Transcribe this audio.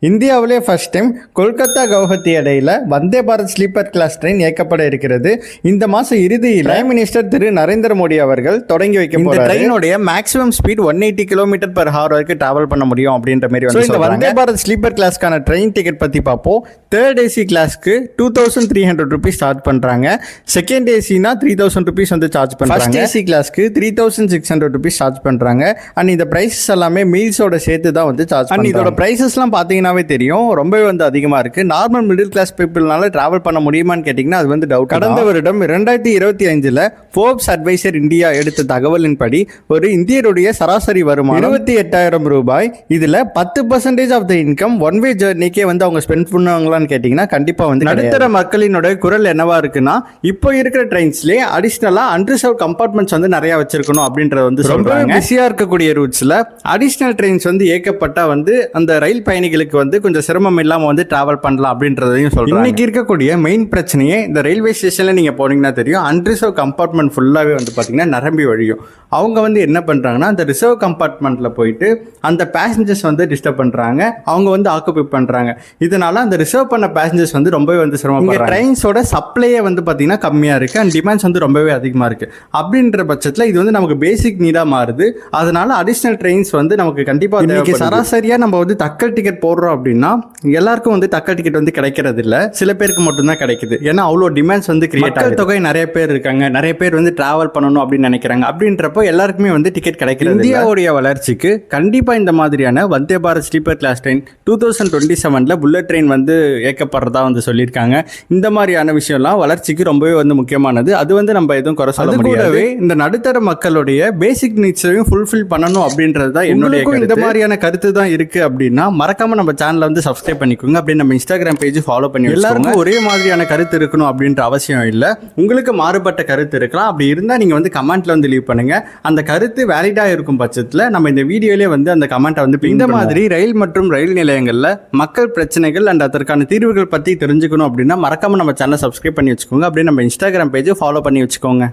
இந்தியாவிலே first time Kolkata Guwahati இடையில Vande Bharat sleeper class train இயக்கப்பட இருக்கிறது. இந்த மாசம் இறுதியில் பிரைம் மினிஸ்டர் திரு நரேந்திர மோடி அவர்கள் தொடங்கி வைக்க போறாரு. ட்ரெயினுடைய maximum speed 180 kilometre per hour வரைக்கும் டிராவல் பண்ண முடியும் அப்படின்ற மாதிரி வந்து இந்த வந்தே பாரத் ஸ்லீப்பர் கிளாஸ்க்கான ட்ரெயின் டிக்கெட் பத்தி பார்ப்போம். தேர்ட் ஏசி கிளாஸ்க்கு 2300 rupees சார்ஜ் பண்றாங்க. செகண்ட் ஏசினா 3000 rupees வந்து சார்ஜ் பண்றாங்க. ஃபர்ஸ்ட் ஏசி கிளாஸ்க்கு 3600 rupees சார்ஜ் பண்றாங்க. அண்ட் இந்த பிரைசஸ் எல்லாமே மீல்ஸோட சேர்த்து தான் வந்து சார்ஜ் பண்றாங்க. இதோட பிரைசஸ்லாம் பாத்தீங்கன்னா தெரியும், ரொம்பவே வந்து அதிகமா இருக்கு. நார்மல் மிடில் கிளாஸ் பீப்புள்னால டிராவல் பண்ண முடியுமான்னு கேட்டீங்கன்னா அது வந்து டவுட். கடந்த வருடம் 2025 ஃபோர்ப்ஸ் அட்வைசர் இந்தியா எடுத்த தகவலின்படி ஒரு இந்தியருடைய சராசரி வருமானம் 28,000 ரூபாய். இதுல 10% off the income one way ஜர்னிக்கே வந்து அவங்க ஸ்பெண்ட் பண்ணுவாங்களான்னு கேட்டீங்கன்னா கண்டிப்பா வந்து நடுத்தர மக்களினுடைய குரல் என்னவா இருக்குன்னா, இப்போ இருக்கிற ட்ரெயின்ஸ்லேயே அடிஷனலா அன்ரிசர்வ் கம்பார்ட்மெண்ட்ஸ் வந்து நிறைய வச்சிருக்கணும் அப்படின்றது வந்து ரொம்ப பிஸியா இருக்கக்கூடிய ரூட்ஸ்ல அடிஷனல் ட்ரெயின்ஸ் வந்து இயக்கப்பட்டா வந்து அந்த ரயில் பயணிகளுக்கு வந்து கொஞ்சம் சிரமம் இல்லாம வந்து டிராவல் பண்ணலாம் அப்படின்றதையும் சொல்றாங்க. இன்னைக்கு இருக்கக்கூடிய மெயின் பிரச்சனையே இந்த ரயில்வே ஸ்டேஷன்ல நீங்க போனீங்கன்னா தெரியும், அன்ரிசர்வ் கம்பார்ட்மெண்ட் ஃபுல்லாவே வந்து பாத்தீங்கன்னா நிரம்பி வழியும். அவங்க வந்து என்ன பண்றாங்கன்னா, அந்த ரிசர்வ் கம்பார்ட்மெண்ட்ல போயிட்டு அந்த பேசஞ்சர்ஸ் வந்து டிஸ்டர்ப் பண்றாங்க, அவங்க வந்து ஆக்குபை பண்றாங்க. இதனால அந்த ரிசர்வ் பண்ண பேசஞ்சர்ஸ் வந்து ரொம்பவே வந்து சிரமப்படுறாங்க. ட்ரெயின்ஸோட சப்ளையே வந்து பாத்தீங்கன்னா கம்மியா இருக்கு அண்ட் டிமாண்ட்ஸ் வந்து ரொம்பவே அதிகமா இருக்கு. அப்படின்ற பட்சத்தில் இது வந்து நமக்கு பேசிக் நீடா மாறுது. அதனால அடிஷனல் ட்ரெயின்ஸ் வந்து நமக்கு கண்டிப்பா சராசரியா நம்ம வந்து தக்கல் டிக்கெட் போடுறோம் அப்படின்னா எல்லாருக்கும் வந்து தக்கல் டிக்கெட் வந்து கிடைக்கிறது இல்ல, சில பேருக்கு மட்டும்தான் கிடைக்குது. ஏன்னா அவ்வளோ டிமாண்ட்ஸ் வந்து கிரியேட் ஆகுது. தொகை நிறைய பேர் இருக்காங்க, நிறைய பேர் வந்து டிராவல் பண்ணணும் அப்படின்னு நினைக்கிறாங்க. அப்படின்றப்போ எல்லாருக்குமே வந்து டிக்கெட் கிடைக்கிறது. இந்தியாவுடைய வளர்ச்சிக்கு கண்டிப்பா இந்த மாதிரியான Vande Bharat sleeper class train 2027 bullet train வந்து இயக்கப்படுறதா வந்து சொல்லியிருக்காங்க. இந்த மாதிரியான விஷயம்லாம் வளர்ச்சிக்கு ரொம்பவே வந்து முக்கியமானது. அது வந்து நம்ம எதுவும் குறை சொல்ல முடியாது. இந்த நடுத்தர மக்களுடைய பேசிக் நீட்ஸையும் ஃபுல்ஃபில் பண்ணணும் அப்படின்றது தான் என்னுடைய இந்த மாதிரியான கருத்து தான் இருக்கு. அப்படின்னா மறக்காம நம்ம சேனலை வந்து சப்ஸ்கிரைப் பண்ணிக்கோங்க. அப்படி நம்ம இன்ஸ்டாகிராம் பேஜ் ஃபாலோ பண்ணி எல்லாருக்கும் ஒரே மாதிரியான கருத்து இருக்கணும் அப்படின்ற அவசியம் இல்லை. உங்களுக்கு மாறுபட்ட கருத்து இருக்கலாம். அப்படி இருந்தால் நீங்கள் வந்து கமெண்ட்ல வந்து லீவ் பண்ணுங்க. அந்த கருத்து வேலிடா இருக்கும் பட்சத்தில் நம்ம இந்த வீடியோலேயே வந்து அந்த கமெண்ட்டை வந்து இந்த மாதிரி ரயில் மற்றும் ரயில் நிலையங்களில் மக்கள் பிரச்சனைகள் அண்ட் அதற்கான தீர்வுகள் பற்றி தெரிஞ்சுக்கணும் அப்படின்னா மறக்காம நம்ம சேனலை சப்ஸ்கிரைப் பண்ணி வச்சுக்கோங்க. அப்படியே நம்ம இன்ஸ்டாகிராம் பேஜ் ஃபாலோ பண்ணி வச்சுக்கோங்க.